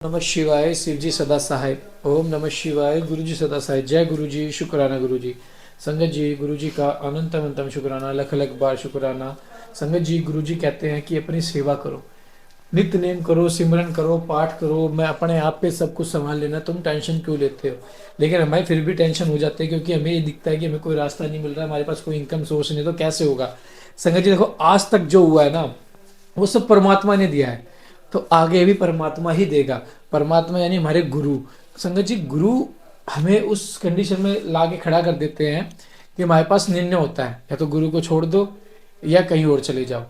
नमः शिवाय शिव जी सदा सहाय। ओम नमः शिवाय गुरु जी सदा सहाय। जय गुरु जी, शुक्राना गुरु जी। संगत जी, गुरु जी का अनंत अनंतम शुक्राना, लख लख बार शुक्राना। संगत जी, गुरु जी कहते हैं कि अपनी सेवा करो, नित्य नेम करो, सिमरन करो, पाठ करो, मैं अपने आप पे सब कुछ संभाल लेना, तुम टेंशन क्यों लेते हो। लेकिन हमें फिर भी टेंशन हो जाती है क्योंकि हमें ये दिखता है कि हमें कोई रास्ता नहीं मिल रहा, हमारे पास कोई इनकम सोर्स नहीं, तो कैसे होगा। संगत जी देखो, आज तक जो हुआ है ना, वो सब परमात्मा ने दिया है, तो आगे भी परमात्मा ही देगा। परमात्मा यानी हमारे गुरु। संगत जी, गुरु हमें उस कंडीशन में ला के खड़ा कर देते हैं कि हमारे पास निर्णय होता है, या तो गुरु को छोड़ दो या कहीं और चले जाओ,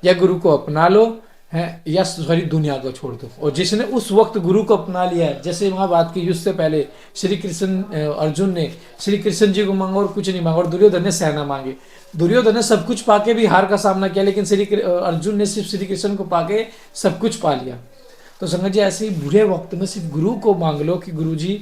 या गुरु को अपना लो है, या सारी दुनिया को छोड़ दो। और जिसने उस वक्त गुरु को अपना लिया है, जैसे वहां बात की युद्ध से पहले श्री कृष्ण अर्जुन ने श्री कृष्ण जी को मांगा और कुछ नहीं मांगा, और दुर्योधन ने सेना मांगी। दुर्योधन ने सब कुछ पाके भी हार का सामना किया, लेकिन अर्जुन ने सिर्फ श्री कृष्ण को पाके सब कुछ पा लिया। तो संगत जी, ऐसे ही बुरे वक्त में सिर्फ गुरु को मांग लो कि गुरु जी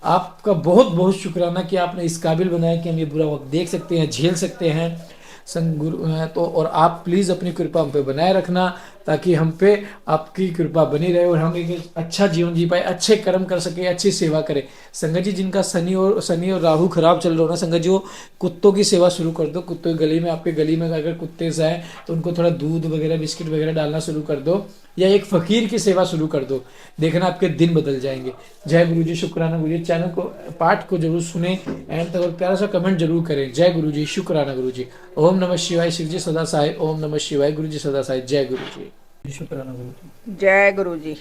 आपका बहुत बहुत शुक्राना कि आपने इस काबिल बनाया कि हम ये बुरा वक्त देख सकते हैं, झेल सकते हैं। संग गुरु हैं तो, और आप प्लीज़ अपनी कृपा हम पे बनाए रखना, ताकि हम पे आपकी कृपा बनी रहे और हम एक अच्छा जीवन जी पाए, अच्छे कर्म कर सके, अच्छी सेवा करें। संगत जी, जिनका शनि और राहु खराब चल रहा हो ना संगत जी, वो कुत्तों की सेवा शुरू कर दो। कुत्तों की गली में, आपके गली में अगर कुत्ते जाए तो उनको थोड़ा दूध वगैरह, बिस्किट वगैरह डालना शुरू कर दो, या एक फकीर की सेवा शुरू कर दो। देखना आपके दिन बदल जाएंगे। जय गुरु जी, शुक्राना गुरु जी। चैनल को, पाठ को जरूर सुने एंड तक, और प्यारा सा कमेंट जरूर करें। जय गुरु जी, शुक्राना गुरु जी। ओम नमः शिवाय शिव जी सदा सहाय। ओम नमः शिवाय गुरु जी सदा सहाय। जय गुरु जी, शुक्राना गुरु जी। जय गुरु जी।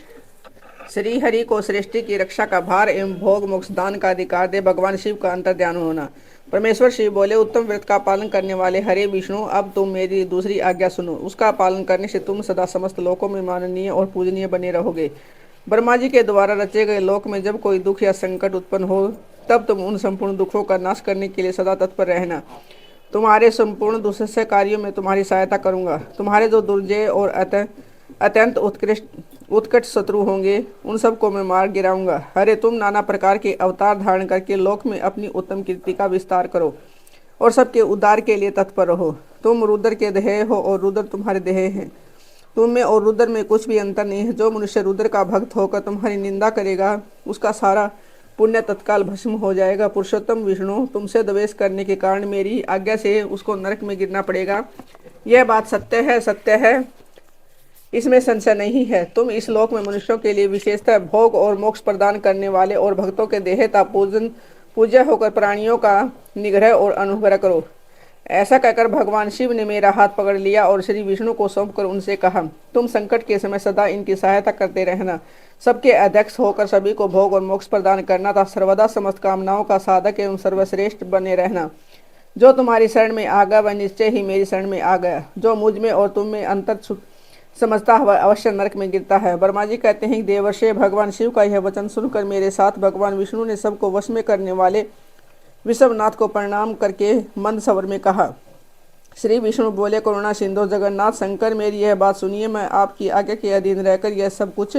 श्री हरि को सृष्टि की रक्षा का भार एवं भोग मोक्ष दान का अधिकार दे भगवान शिव का अंतर ध्यान होना। परमेश्वर शिव बोले, उत्तम व्रत का पालन करने वाले हरे विष्णु, अब तुम मेरी दूसरी आज्ञा सुनो। उसका पालन करने से तुम सदा समस्त लोकों में माननीय और पूजनीय बने रहोगे। ब्रह्मा जी के द्वारा रचे गए लोक में जब कोई दुख या संकट उत्पन्न हो, तब तुम उन संपूर्ण दुखों का नाश करने के लिए सदा तत्पर रहना। तुम्हारे संपूर्ण दुष्य कार्यों में तुम्हारी सहायता करूंगा। तुम्हारे जो दुर्जय और अत्यंत उत्कट शत्रु होंगे, उन सबको मैं मार गिराऊंगा। अरे तुम नाना प्रकार के अवतार धारण करके लोक में अपनी उत्तम कीर्ति का विस्तार करो और सबके उद्धार के लिए तत्पर रहो। तुम रुद्र के देह हो और रुद्र तुम्हारे देह हैं। तुम में और रुद्र में कुछ भी अंतर नहीं है। जो मनुष्य रुद्र का भक्त होकर तुम्हारी निंदा करेगा, उसका सारा पुण्य तत्काल भस्म हो जाएगा। पुरुषोत्तम विष्णु, तुमसे द्वेष करने के कारण मेरी आज्ञा से उसको नरक में गिरना पड़ेगा। यह बात सत्य है, सत्य है, इसमें संशय नहीं है। तुम इस लोक में मनुष्यों के लिए विशेषतः भोग और मोक्ष प्रदान करने वाले और भक्तों के देहता पूज्य होकर प्राणियों का निग्रह और अनुग्रह करो। ऐसा कहकर भगवान शिव ने मेरा हाथ पकड़ लिया और श्री विष्णु को सौंपकर उनसे कहा, तुम संकट के समय सदा इनकी सहायता करते रहना, सबके अध्यक्ष होकर सभी को भोग और मोक्ष प्रदान करना था, सर्वदा समस्त कामनाओं का साधक एवं सर्वश्रेष्ठ बने रहना। जो तुम्हारी शरण में आ गया वह निश्चय ही मेरी शरण में आ गया। जो मुझ में और तुम में अंतर समझता हुआ अवश्य नरक में गिरता है। ब्रह्मा जी कहते हैं कि देवर्षि, भगवान शिव का यह वचन सुनकर मेरे साथ भगवान विष्णु ने सबको वश में करने वाले विश्वनाथ को प्रणाम करके मंद स्वर में कहा। श्री विष्णु बोले, करुणा सिंधु जगन्नाथ शंकर, मेरी यह बात सुनिए। मैं आपकी आज्ञा के अधीन रहकर यह सब कुछ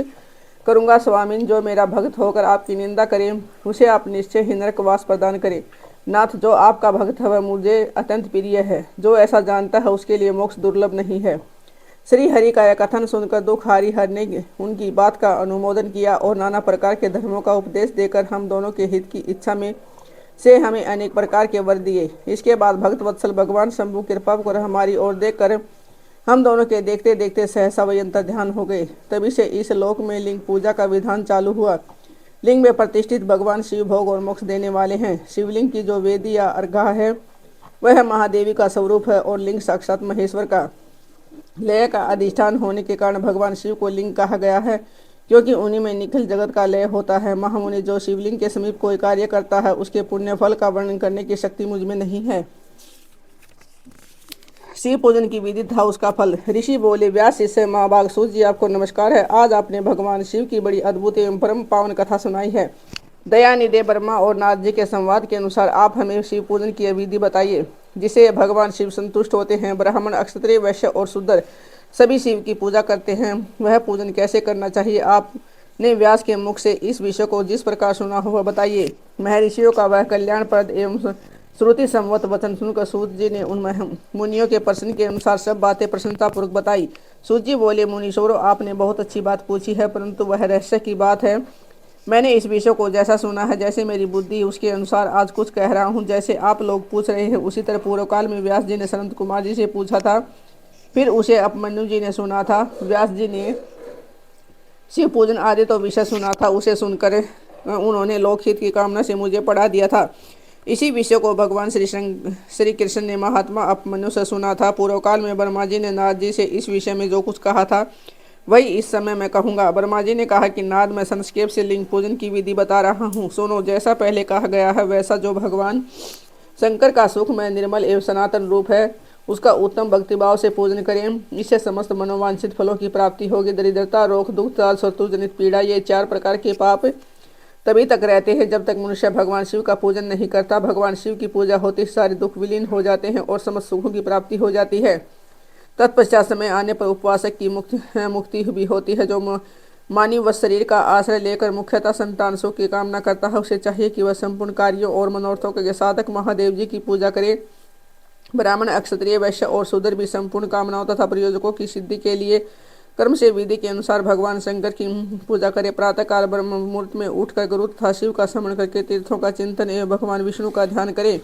करूँगा। स्वामीन, जो मेरा भक्त होकर आपकी निंदा करे, उसे आप निश्चय ही नरकवास प्रदान करें। नाथ, जो आपका भक्त है वह मुझे अत्यंत प्रिय है। जो ऐसा जानता है उसके लिए मोक्ष दुर्लभ नहीं है। श्री हरि का यह कथन सुनकर दुखहारी हर ने उनकी बात का अनुमोदन किया और नाना प्रकार के धर्मों का उपदेश देकर हम दोनों के हित की इच्छा में से हमें अनेक प्रकार के वर दिए। इसके बाद भक्त वत्सल भगवान शंभु कृपा कर हमारी ओर देखकर हम दोनों के देखते देखते सहसा वही अंतर ध्यान हो गए। तभी से इस लोक में लिंग पूजा का विधान चालू हुआ। लिंग में प्रतिष्ठित भगवान शिव भोग और मोक्ष देने वाले हैं। शिवलिंग की जो वेदी या अर्घा है वह महादेवी का स्वरूप है और लिंग साक्षात महेश्वर का लय का अधिष्ठान होने के कारण भगवान शिव को लिंग कहा गया है, क्योंकि उन्हीं में निखिल जगत का लय होता है। महामुनि, जो शिवलिंग के समीप कोई कार्य करता है उसके पुण्य फल का वर्णन करने की शक्ति मुझ में नहीं है। शिव पूजन की विधि था उसका फल। ऋषि बोले, व्यास शिष्य महाभाग सूत जी, आपको नमस्कार है। आज आपने भगवान शिव की बड़ी अद्भुत एवं परम पावन कथा सुनाई है। दयानिधि ब्रह्मा और नारद जी के संवाद के अनुसार आप हमें शिव पूजन की विधि बताइए, जिसे भगवान शिव संतुष्ट होते हैं। ब्राह्मण, क्षत्रिय, वैश्य और शूद्र सभी शिव की पूजा करते हैं। वह पूजन कैसे करना चाहिए, आपने व्यास के मुख से इस विषय को जिस प्रकार सुना हो वह बताइए। महर्षियों का वह कल्याणप्रद एवं श्रुति संवत वचन सुनकर सूत जी ने उन मुनियों के प्रश्न के अनुसार सब बातें प्रसन्नतापूर्वक बताई। सूत जी बोले, मुनीश्वरों, आपने बहुत अच्छी बात पूछी है, परंतु वह रहस्य की बात है। मैंने इस विषय को जैसा सुना है, जैसे मेरी बुद्धि उसके अनुसार आज कुछ कह रहा हूँ। जैसे आप लोग पूछ रहे हैं, उसी तरह पूर्व काल में व्यास जी ने सनत कुमार जी से पूछा था, फिर उसे उपमन्यु जी ने सुना था। व्यास जी ने शिव पूजन आदि तो विषय सुना था, उसे सुनकर उन्होंने लोकहित की कामना से मुझे पढ़ा दिया था। इसी विषय को भगवान श्री कृष्ण ने महात्मा उपमन्यु से सुना था। पूर्व काल में ब्रह्मा जी ने नारद जी से इस विषय में जो कुछ कहा था, वही इस समय मैं कहूँगा। ब्रह्मा जी ने कहा कि नारद, मैं संक्षेप से लिंग पूजन की विधि बता रहा हूँ, सुनो। जैसा पहले कहा गया है, वैसा जो भगवान शंकर का सुख में निर्मल एवं सनातन रूप है, उसका उत्तम भक्तिभाव से पूजन करें। इससे समस्त मनोवांछित फलों की प्राप्ति होगी। दरिद्रता, रोग, दुख, त्राल, शत्रु जनित पीड़ा, ये 4 प्रकार के पाप तभी तक रहते हैं जब तक मनुष्य भगवान शिव का पूजन नहीं करता। भगवान शिव की पूजा होते ही सारे दुख विलीन हो जाते हैं और समस्त सुखों की प्राप्ति हो जाती है। तत्पश्चात समय आने पर उपवासक की मुक्ति भी होती है। जो मानव व शरीर का आश्रय लेकर मुख्यतः संतान सुख की कामना करता है, उसे चाहिए कि वह संपूर्ण कार्यों और मनोरथों के साधक महादेव जी की पूजा करे। ब्राह्मण, क्षत्रिय, वैश्य और शूद्र भी संपूर्ण कामनाओं तथा प्रयोजकों की सिद्धि के लिए कर्म से विधि के अनुसार भगवान शंकर की पूजा करे। प्रातः काल ब्रह्म मुहूर्त में उठकर गुरु तथा शिव का स्मरण करके तीर्थों का चिंतन एवं भगवान विष्णु का ध्यान करे।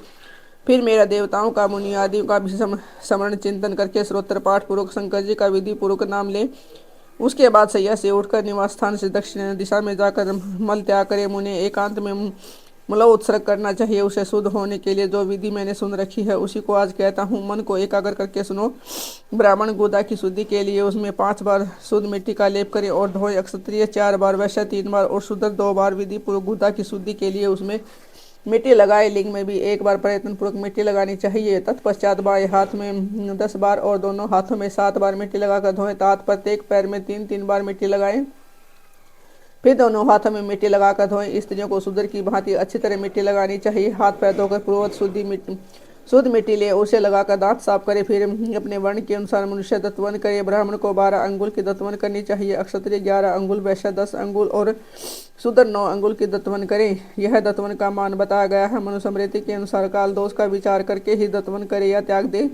फिर मेरा देवताओं का, मुनि आदि का भी स्मरण चिंतन करके स्रोत्र पाठ पूर्वक शंकर जी का विधि पूर्वक नाम ले। उसके बाद सैया से उठकर निवास स्थान से दक्षिण दिशा में जाकर मल त्याग करे। मुझे एकांत में मूल उत्सर्ग करना चाहिए। उसे शुद्ध होने के लिए जो विधि मैंने सुन रखी है, उसी को आज कहता हूँ। मन को एकाग्र करके सुनो। ब्राह्मण गुदा की शुद्धि के लिए उसमें 5 बार शुद्ध मिट्टी का लेप करे और धोए। क्षत्रिय 4 बार, वैश्य 3 बार और शूद्र 2 बार। विधि पूर्वक गुदा की शुद्धि के लिए उसमें मिट्टी लगाए। लिंग में भी 1 बार प्रयत्न पूर्वक मिट्टी लगानी चाहिए। तत्पश्चात बाएं हाथ में 10 बार और दोनों हाथों में 7 बार मिट्टी लगाकर धोएं। तात प्रत्येक पैर में 3-3 बार मिट्टी लगाएं। फिर दोनों हाथों में मिट्टी लगाकर धोएं। स्त्रियों को शूद्र की भांति अच्छी तरह मिट्टी लगानी चाहिए। हाथ पैर धोकर पूर्ववत शुद्ध मिट्टी ले उसे लगाकर दांत साफ करे। फिर अपने वर्ण के अनुसार मनुष्य दत्तवन करे। ब्राह्मण को 12 अंगुल की दत्तवन करनी चाहिए, क्षत्रिय 11 अंगुल, वैश्य 10 अंगुल और शूद्र 9 अंगुल की दत्तवन करे। यह दत्तवन का मान बताया गया है। मनुस्मृति के अनुसार काल दोष का विचार करके ही दत्तवन करे या त्याग दे।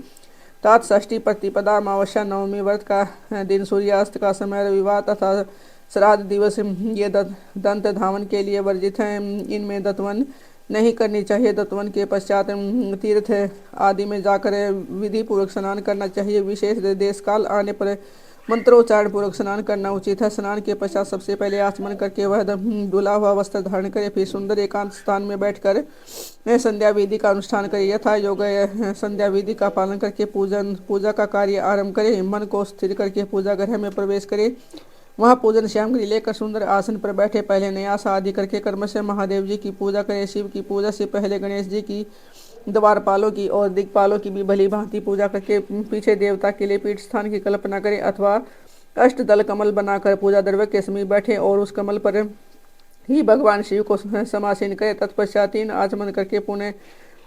तात षष्ठी, प्रतिपदा, अमावस्या, नवमी, व्रत का दिन, सूर्यास्त का समय, रविवार तथा श्राद्ध दिवस ये दंत धावन के लिए वर्जित हैं। इनमें दत्तवन नहीं करनी चाहिए। दत्तवन के पश्चात तीर्थ आदि में जाकर विधि पूर्वक स्नान करना चाहिए। विशेष देश काल आने पर मंत्रोच्चारण पूर्वक स्नान करना उचित है। स्नान के पश्चात सबसे पहले आचमन करके वह धुला हुआ वस्त्र धारण करे। फिर सुंदर एकांत स्थान में बैठकर संध्या विधि का अनुष्ठान करे। यथा योग संध्या विधि का पालन करके पूजा का कार्य आरंभ करे। मन को स्थिर करके पूजा गृह में प्रवेश करे। वहाँ पूजन सामग्री लेकर सुंदर आसन पर बैठे। पहले न्यास आदि करके कर्म से महादेव जी की पूजा करें। शिव की पूजा से पहले गणेश जी की, द्वारपालों की और दिक्पालों की भी भली भांति पूजा करके पीछे देवता के लिए पीठ स्थान की कल्पना करें अथवा अष्टदल कमल बनाकर पूजा द्रव्य के समीप बैठे और उस कमल पर ही भगवान शिव को समासीन करें। तत्पश्चात 3 आचमन करके पुनः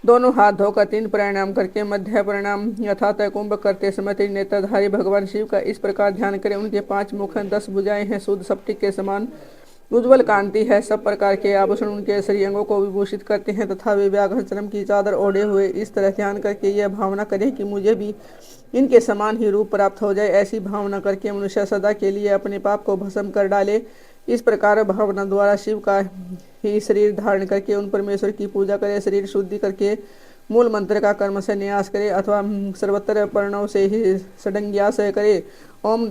दोनों हाथ धोकर 3 प्रणाम करके मध्य प्रणाम यथात कुंभ करते समय 3 नेत्रधारी भगवान शिव का इस प्रकार ध्यान करें। उनके 5 मुख, 10 भुजाएं हैं, शुद्ध स्फटिक के समान उज्ज्वल कांति है। सब प्रकार के आभूषण उनके शरीर अंगों को विभूषित करते हैं तथा वे व्याघ्र चर्म की चादर ओढ़े हुए। इस तरह ध्यान करके यह भावना करें कि मुझे भी इनके समान ही रूप प्राप्त हो जाए। ऐसी भावना करके मनुष्य सदा के लिए अपने पाप को भस्म कर डाले। इस प्रकार भावना द्वारा शिव का ही शरीर धारण करके उन परमेश्वर की पूजा करे। शरीर शुद्धि करके मूल मंत्र का कर्म से न्यास करे अथवा सर्वत्र प्रणव से ही षडंग्यास करे। ओम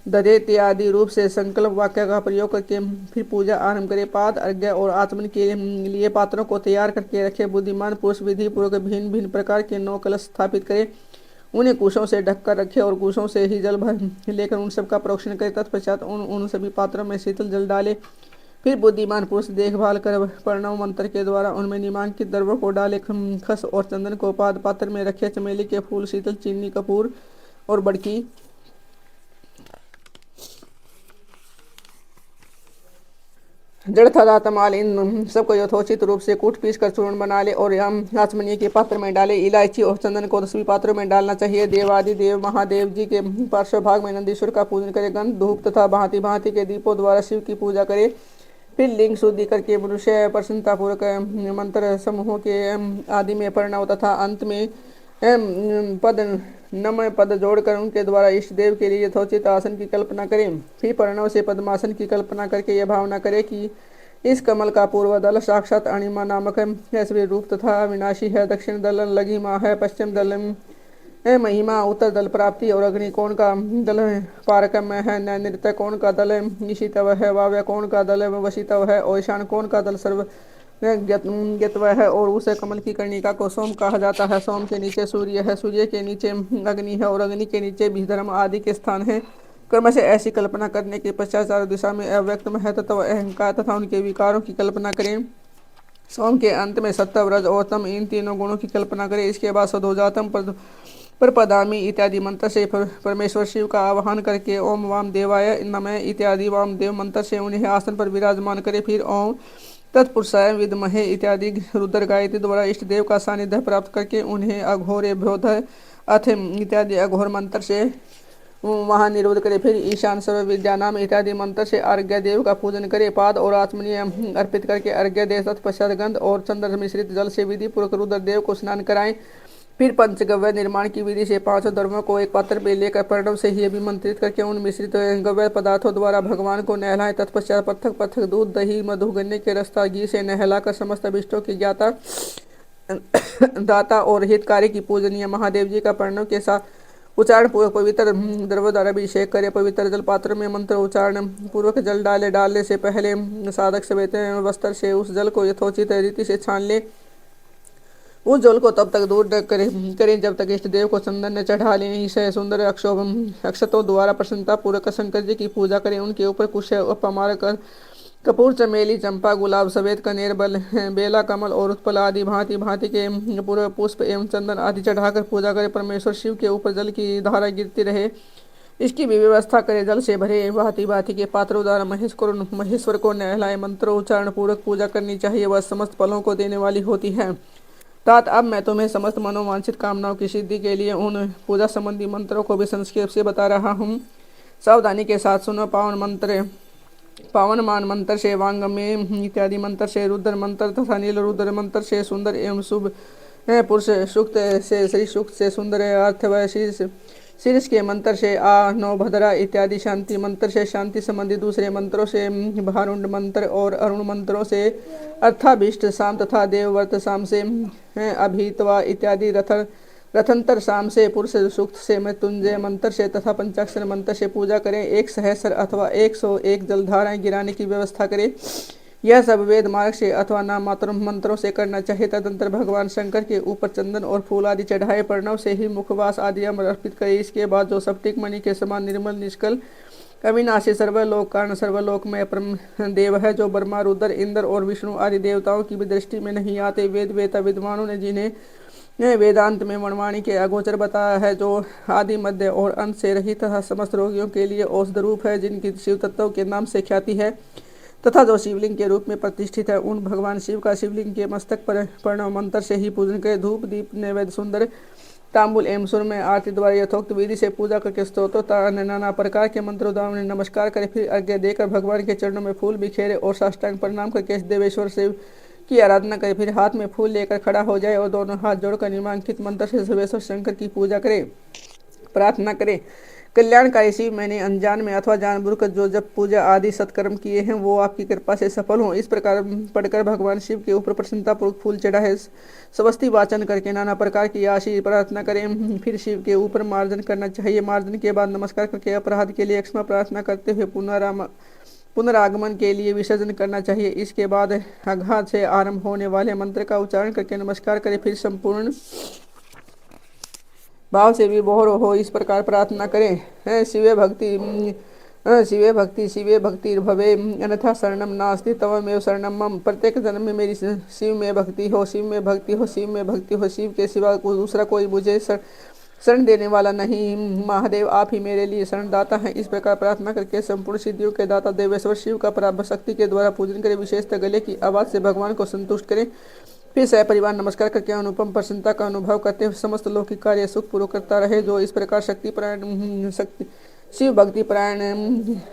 दधेति आदि रूप से संकल्प वाक्य का प्रयोग करके फिर पूजा आरंभ करे। पाद, अर्घ्य और आचमन के लिए पात्रों को तैयार करके रखे। बुद्धिमान पुरुष विधि पूर्वक भिन्न भिन्न प्रकार के 9 कलश स्थापित करे। उन्हें कुशों से ढककर रखे और कुशों से ही जल भर लेकर उन सब का प्रोक्षण करे। तत्पश्चात उन सभी पात्रों में शीतल जल डाले। फिर बुद्धिमान पुरुष देखभाल कर प्रणव मंत्र के द्वारा उनमें नामांकित द्रव्यों को डाले। खस और चंदन को पाद पात्र में रखे। चमेली के फूल, शीतल, चीनी, कपूर और बड़की जड़ तथा तमाल इन सबको यथोचित रूप से कूट पीस कर चूर्ण बना ले और आचमनीय के पात्र में डाले। इलायची और चंदन को 10 पात्रों में डालना चाहिए। देवादि देव महादेव जी के पार्श्व भाग में नंदीश्वर का पूजन करे। गंध, धूप तथा भांति भांति के दीपों द्वारा शिव की पूजा करे। फिर लिंग शुद्धि करके मनुष्य प्रसन्नतापूर्वक मंत्र समूहों के आदि में प्रणव तथा अंत में पद नम पद जोड़कर उनके द्वारा इष्ट देव के लिए यथोचित आसन की कल्पना करें। फिर प्रणव से पद्मासन की कल्पना करके यह भावना करें कि इस कमल का पूर्व दल साक्षात अणिमा नामक है, रूप तथा विनाशी है, दक्षिण दल लघिमा है, पश्चिम दल महिमा, उत्तर दल प्राप्ति और अग्नि कोण का दल पारकम है, नृत्य कोण का दल निशितव है, वाव्य कोण का दल वशितव है और ईशान कोण का दल सर्व ज्ञत्व है और उसे कमल की कर्णिका को सोम कहा जाता है। सोम के नीचे सूर्य है, सूर्य के नीचे अग्नि है और अग्नि के नीचे भीधर्म आदि के स्थान है। क्रम से ऐसी कल्पना करने के पश्चात चारों दिशा में अव्यक्त महत्व अहंकार तथा उनके विकारों की कल्पना करें। सोम के अंत में सत्व रज और तम इन तीनों गुणों की कल्पना करें। इसके बाद सदोजातम प्रपदामी इत्यादि मंत्र से परमेश्वर शिव का आवाहन करके ओम वाम देवाय नमः इत्यादि वाम देव मंत्र से उन्हें आसन पर विराजमान करें। फिर ओम तत्पुरुषाय विद्महे इत्यादि रुद्र गायत्री द्वारा इष्ट देव का सानिध्य प्राप्त करके उन्हें अघोरे भ्योध अथ इत्यादि अघोर मंत्र से वहाँ निरोध करे। फिर ईशान सर्व विद्या नाम इत्यादि मंत्र से अर्घ्य देव का पूजन करे। पाद और आत्मनीय अर्पित करके अर्घ्य दे। तत्पश्चात गंध और चंद्र मिश्रित जल से विधि पूर्वक रुद्र देव को स्नान कराएं। फिर पंचगव्य निर्माण की विधि से 5 द्रव्यों को एक पात्र में लेकर प्रणव से ही अभिमंत्रित करके उन मिश्रित गव्य पदार्थों द्वारा भगवान को नहलाएं। तत्पश्चात पृथक पृथक दूध दही मधु गन्ने के रस्ता घी से नहलाकर समस्त अभिष्टों की ज्ञाता दाता और हितकारी की पूजनीय महादेव जी का प्रणव के साथ उच्चारण पूर्वक पवित्र द्रव्य द्वारा अभिषेक करे। पवित्र जल पात्र में मंत्र उच्चारण पूर्वक जल डालने से पहले साधक सवेत वस्त्र से उस जल को यथोचित रीति से छान ले। उस जल को तब तक दूर करें जब तक इष्ट देव को चंदन चढ़ा लें। इसे सुंदर अक्षतों द्वारा प्रसन्नता पूर्वक शंकर जी की पूजा करें। उनके ऊपर कुश उपमार कर कपूर चमेली चंपा गुलाब सफेद कनेर बेला कमल और उत्पल आदि भांति भांति के पूर्व पुष्प एवं चंदन आदि चढ़ाकर पूजा करें। परमेश्वर शिव के ऊपर जल की धारा गिरती रहे इसकी भी व्यवस्था करें। जल से भरे भांति भांति के पात्रों द्वारा महेश्वर को नहलाए। मंत्रोच्चारण पूर्वक पूजा करनी चाहिए, वह समस्त फलों को देने वाली होती है। तात अब मैं तुम्हें समस्त मनोवांछित कामनाओं की सिद्धि के लिए उन पूजा संबंधी मंत्रों को भी संक्षेप से बता रहा हूँ। सावधानी के साथ सुनो। पावन मान मंत्र से वांग में इत्यादि मंत्र से रुद्र मंत्र तथा नील रुद्र मंत्र से सुंदर एवं शुभ पुरुष सूक्त से श्री सूक्त से सुंदर अर्थ व शीर्ष के मंत्र से आ नौ भद्रा इत्यादि शांति मंत्र से शांति संबंधी दूसरे मंत्रों से भारुंड मंत्र और अरुण मंत्रों से अर्थाभीष्ट शाम तथा देवव्रत शाम से अभितवा इत्यादि रथंतर शाम से पुरुष सूक्त से मृत्युंजय मंत्र से तथा पंचाक्षर मंत्र से पूजा करें। 1 सहस्र अथवा 101 जलधाराएं गिराने की व्यवस्था करें। यह सब वेद मार्ग से अथवा नाम मात्र मंत्रों से करना चाहिए। तदंतर भगवान शंकर के ऊपर चंदन और फूल आदि चढ़ाए। प्रणव से ही मुखवास आदि अमर अर्पित करें। इसके बाद जो स्फटिक मणि के समान निर्मल निष्कल अविनाशी सर्वलोक कारण सर्वलोक में परम देव है, जो ब्रह्मा रुद्र इंद्र और विष्णु आदि देवताओं की भी दृष्टि में नहीं आते, वेद वेता विद्वानों ने जिन्हें वेदांत में वनवाणी के अगोचर बताया है, जो आदि मध्य और अंत से रहित तथा समस्त रोगियों के लिए औषध रूप है, जिनकी शिव तत्व के नाम से ख्याति है तथा जो शिवलिंग के रूप में प्रतिष्ठित है, उन भगवान शिव का शिवलिंग के मस्तक पर प्रणव मंत्र से ही पूजन करें। धूप दीप नैवेद्य सुंदर तांबुल एवं सुर में आरती द्वारा यथोक्त विधि से पूजा करके स्तोत्रों नाना प्रकार के मंत्रों द्वारा नमस्कार करें। फिर अर्घ्य देकर भगवान के चरणों में फूल बिखेरे और साष्टांग प्रणाम करके देवेश्वर शिव की आराधना करें। फिर हाथ में फूल लेकर खड़ा हो जाए और दोनों हाथ जोड़कर निम्नांकित मंत्र से सर्वेश्वर शंकर की पूजा करें, प्रार्थना करें। कल्याणकारी शिव, मैंने अनजान में अथवा जानबूझकर जो जब पूजा आदि सत्कर्म किए हैं वो आपकी कृपा से सफल हों। इस प्रकार पढ़कर भगवान शिव के ऊपर प्रसन्नतापूर्वक फूल चढ़ाए स्वस्ति वाचन करके नाना प्रकार की आशीष प्रार्थना करें। फिर शिव के ऊपर मार्जन करना चाहिए। मार्जन के बाद नमस्कार करके अपराध के लिए क्षमा प्रार्थना करते हुए पुनरागमन के लिए विसर्जन करना चाहिए। इसके बाद अघात से आरंभ होने वाले मंत्र का उच्चारण करके नमस्कार करें। फिर संपूर्ण भाव से विभोर हो इस प्रकार प्रार्थना करें। शिवे भक्ति भवे अन्यथा शरणम नास्ति तवमेव शरणम मम। प्रत्येक जन्म में मेरी शिव में भक्ति हो, शिव में भक्ति हो, शिव में भक्ति हो। शिव के सिवा दूसरा कोई मुझे शरण देने वाला नहीं। महादेव आप ही मेरे लिए शरणदाता हैं। इस प्रकार प्रार्थना करके संपूर्ण सिद्धियों के दाता देवेश्वर शिव का पराभव शक्ति के द्वारा पूजन करें। विशेषतः गले की आवाज से भगवान को संतुष्ट करें। फिर सपरिवार नमस्कार करके अनुपम प्रसन्नता का अनुभव करते हुए समस्त लौकिक कार्य सुख पूर्वक करता रहे। जो इस प्रकार शिव भक्ति परायण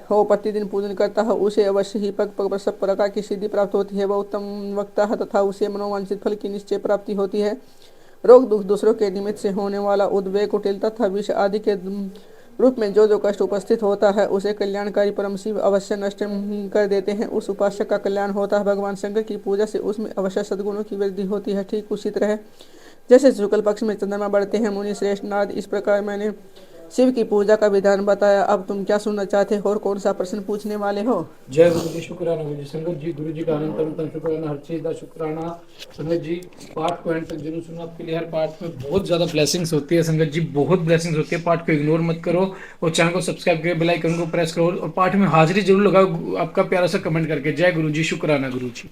हो, प्रतिदिन पूजन करता हो, उसे अवश्य ही पग पग पर सब प्रकार की सिद्धि प्राप्त होती है। वह उत्तम वक्ता है तथा उसे मनोवांछित फल की निश्चय प्राप्ति होती है। रोग दुख दूसरों के निमित्त से होने वाला उद्वेग कुटिलता तथा विष आदि के रूप में जो जो कष्ट उपस्थित होता है उसे कल्याणकारी परम शिव अवश्य नष्ट कर देते हैं। उस उपासक का कल्याण होता है। भगवान शंकर की पूजा से उसमें अवश्य सद्गुणों की वृद्धि होती है। ठीक उसी तरह जैसे शुक्ल पक्ष में चंद्रमा बढ़ते हैं। मुनि श्रेष्ठ नारद, इस प्रकार मैंने शिव की पूजा का विधान बताया। अब तुम क्या सुनना चाहते हो और कौन सा प्रश्न पूछने वाले हो? जय गुरु जी, शुक्राना गुरु जी। संगत जी, गुरु जी का अनंत अनंत शुक्राना, हर चीज का शुक्राना। संगत जी, पाठ को एंड तक जरूर सुनो, आपके लिए हर पाठ में बहुत ज्यादा ब्लेसिंग्स होती है। संगत जी, बहुत ब्लेसिंग्स होती है। पाठ को इग्नोर मत करो और चैनल को सब्सक्राइब करके बेल आइकन को प्रेस करो और पाठ में हाजिरी जरूर लगाओ आपका प्यारा सा कमेंट करके। जय गुरु जी, शुक्राना गुरु जी।